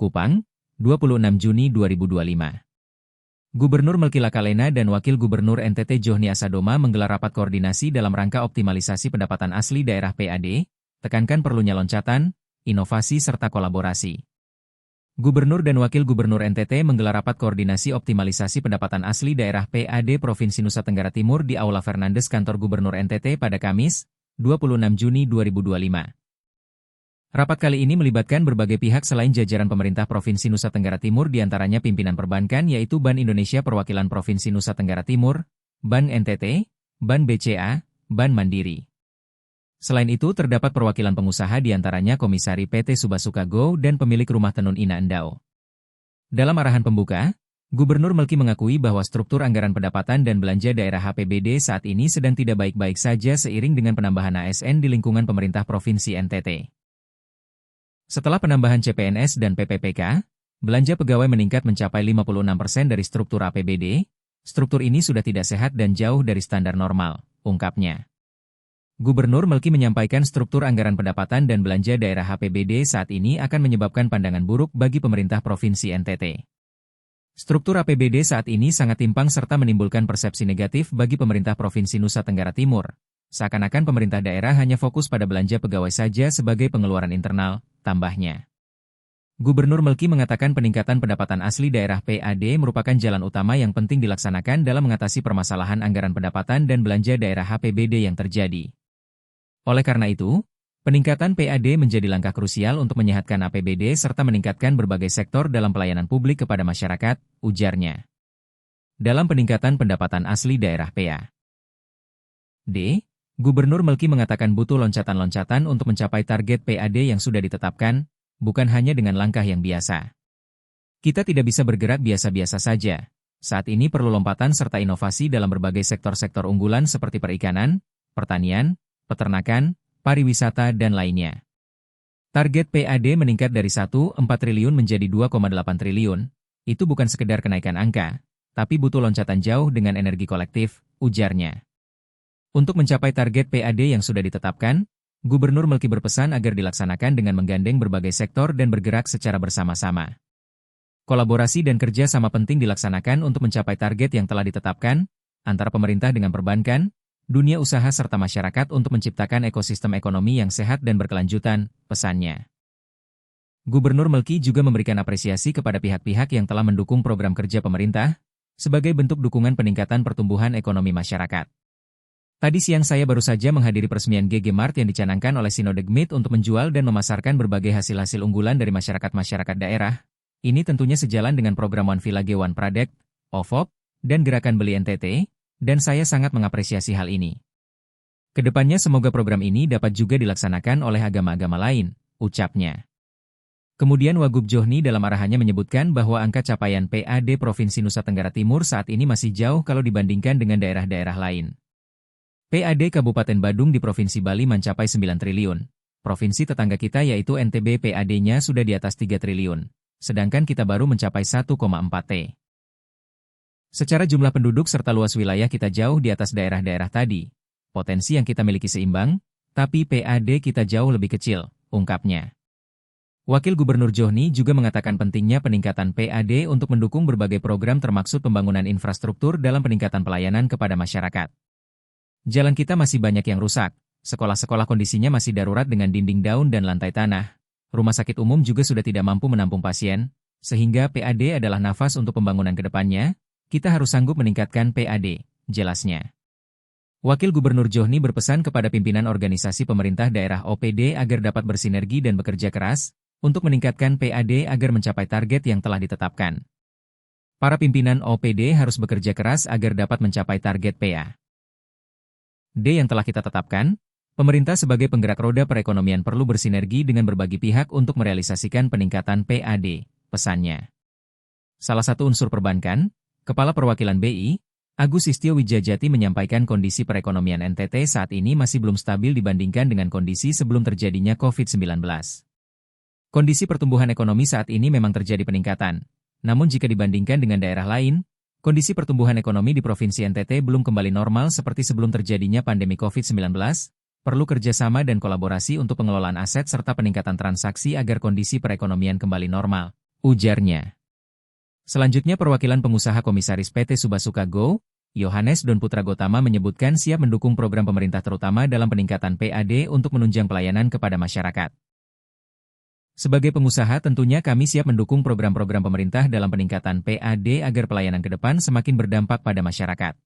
Kupang, 26 Juni 2025. Gubernur Melki Lakalena dan Wakil Gubernur NTT Johni Asadoma menggelar rapat koordinasi dalam rangka optimalisasi pendapatan asli daerah PAD, tekankan perlunya loncatan, inovasi serta kolaborasi. Gubernur dan Wakil Gubernur NTT menggelar rapat koordinasi optimalisasi pendapatan asli daerah PAD Provinsi Nusa Tenggara Timur di Aula Fernandes Kantor Gubernur NTT pada Kamis, 26 Juni 2025. Rapat kali ini melibatkan berbagai pihak selain jajaran pemerintah Provinsi Nusa Tenggara Timur diantaranya pimpinan perbankan yaitu Bank Indonesia Perwakilan Provinsi Nusa Tenggara Timur, Bank NTT, Bank BCA, Bank Mandiri. Selain itu terdapat perwakilan pengusaha diantaranya Komisari PT Subasuka Go dan pemilik rumah tenun Ina Endau. Dalam arahan pembuka, Gubernur Melki mengakui bahwa struktur anggaran pendapatan dan belanja daerah HPBD saat ini sedang tidak baik-baik saja seiring dengan penambahan ASN di lingkungan pemerintah Provinsi NTT. Setelah penambahan CPNS dan PPPK, belanja pegawai meningkat mencapai 56% dari struktur APBD. Struktur ini sudah tidak sehat dan jauh dari standar normal, ungkapnya. Gubernur Melki menyampaikan struktur anggaran pendapatan dan belanja daerah HPBD saat ini akan menyebabkan pandangan buruk bagi pemerintah Provinsi NTT. Struktur APBD saat ini sangat timpang serta menimbulkan persepsi negatif bagi pemerintah Provinsi Nusa Tenggara Timur. Seakan-akan pemerintah daerah hanya fokus pada belanja pegawai saja sebagai pengeluaran internal, tambahnya. Gubernur Melki mengatakan peningkatan pendapatan asli daerah PAD merupakan jalan utama yang penting dilaksanakan dalam mengatasi permasalahan anggaran pendapatan dan belanja daerah HPBD yang terjadi. Oleh karena itu, peningkatan PAD menjadi langkah krusial untuk menyehatkan APBD serta meningkatkan berbagai sektor dalam pelayanan publik kepada masyarakat, ujarnya. Dalam peningkatan pendapatan asli daerah PAD, Gubernur Melki mengatakan butuh loncatan-loncatan untuk mencapai target PAD yang sudah ditetapkan, bukan hanya dengan langkah yang biasa. Kita tidak bisa bergerak biasa-biasa saja. Saat ini perlu lompatan serta inovasi dalam berbagai sektor-sektor unggulan seperti perikanan, pertanian, peternakan, pariwisata, dan lainnya. Target PAD meningkat dari 1,4 triliun menjadi 2,8 triliun. Itu bukan sekedar kenaikan angka, tapi butuh loncatan jauh dengan energi kolektif, ujarnya. Untuk mencapai target PAD yang sudah ditetapkan, Gubernur Melki berpesan agar dilaksanakan dengan menggandeng berbagai sektor dan bergerak secara bersama-sama. Kolaborasi dan kerja sama penting dilaksanakan untuk mencapai target yang telah ditetapkan, antara pemerintah dengan perbankan, dunia usaha serta masyarakat untuk menciptakan ekosistem ekonomi yang sehat dan berkelanjutan, pesannya. Gubernur Melki juga memberikan apresiasi kepada pihak-pihak yang telah mendukung program kerja pemerintah, sebagai bentuk dukungan peningkatan pertumbuhan ekonomi masyarakat. Tadi siang saya baru saja menghadiri peresmian GG Mart yang dicanangkan oleh Sinode GMIT untuk menjual dan memasarkan berbagai hasil-hasil unggulan dari masyarakat-masyarakat daerah. Ini tentunya sejalan dengan program One Village One Product, OVOP, dan gerakan Beli NTT, dan saya sangat mengapresiasi hal ini. Kedepannya semoga program ini dapat juga dilaksanakan oleh agama-agama lain, ucapnya. Kemudian Wagub Johni dalam arahannya menyebutkan bahwa angka capaian PAD Provinsi Nusa Tenggara Timur saat ini masih jauh kalau dibandingkan dengan daerah-daerah lain. PAD Kabupaten Badung di Provinsi Bali mencapai 9 triliun. Provinsi tetangga kita yaitu NTB PAD-nya sudah di atas 3 triliun, sedangkan kita baru mencapai 1,4 T. Secara jumlah penduduk serta luas wilayah kita jauh di atas daerah-daerah tadi. Potensi yang kita miliki seimbang, tapi PAD kita jauh lebih kecil, ungkapnya. Wakil Gubernur Johni juga mengatakan pentingnya peningkatan PAD untuk mendukung berbagai program termaksud pembangunan infrastruktur dalam peningkatan pelayanan kepada masyarakat. Jalan kita masih banyak yang rusak, sekolah-sekolah kondisinya masih darurat dengan dinding daun dan lantai tanah. Rumah sakit umum juga sudah tidak mampu menampung pasien, sehingga PAD adalah nafas untuk pembangunan ke depannya, kita harus sanggup meningkatkan PAD, jelasnya. Wakil Gubernur Johni berpesan kepada pimpinan organisasi pemerintah daerah OPD agar dapat bersinergi dan bekerja keras, untuk meningkatkan PAD agar mencapai target yang telah ditetapkan. Para pimpinan OPD harus bekerja keras agar dapat mencapai target PAD yang telah kita tetapkan. Pemerintah sebagai penggerak roda perekonomian perlu bersinergi dengan berbagai pihak untuk merealisasikan peningkatan PAD, pesannya. Salah satu unsur perbankan, Kepala Perwakilan BI, Agus Istio Wijajati menyampaikan kondisi perekonomian NTT saat ini masih belum stabil dibandingkan dengan kondisi sebelum terjadinya COVID-19. Kondisi pertumbuhan ekonomi saat ini memang terjadi peningkatan, namun jika dibandingkan dengan daerah lain, kondisi pertumbuhan ekonomi di Provinsi NTT belum kembali normal seperti sebelum terjadinya pandemi COVID-19, perlu kerjasama dan kolaborasi untuk pengelolaan aset serta peningkatan transaksi agar kondisi perekonomian kembali normal, ujarnya. Selanjutnya perwakilan pengusaha Komisaris PT Subasuka Go, Yohanes Don Putra Gotama menyebutkan siap mendukung program pemerintah terutama dalam peningkatan PAD untuk menunjang pelayanan kepada masyarakat. Sebagai pengusaha tentunya kami siap mendukung program-program pemerintah dalam peningkatan PAD agar pelayanan ke depan semakin berdampak pada masyarakat.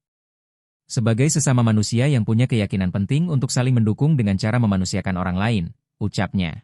Sebagai sesama manusia yang punya keyakinan penting untuk saling mendukung dengan cara memanusiakan orang lain, ucapnya.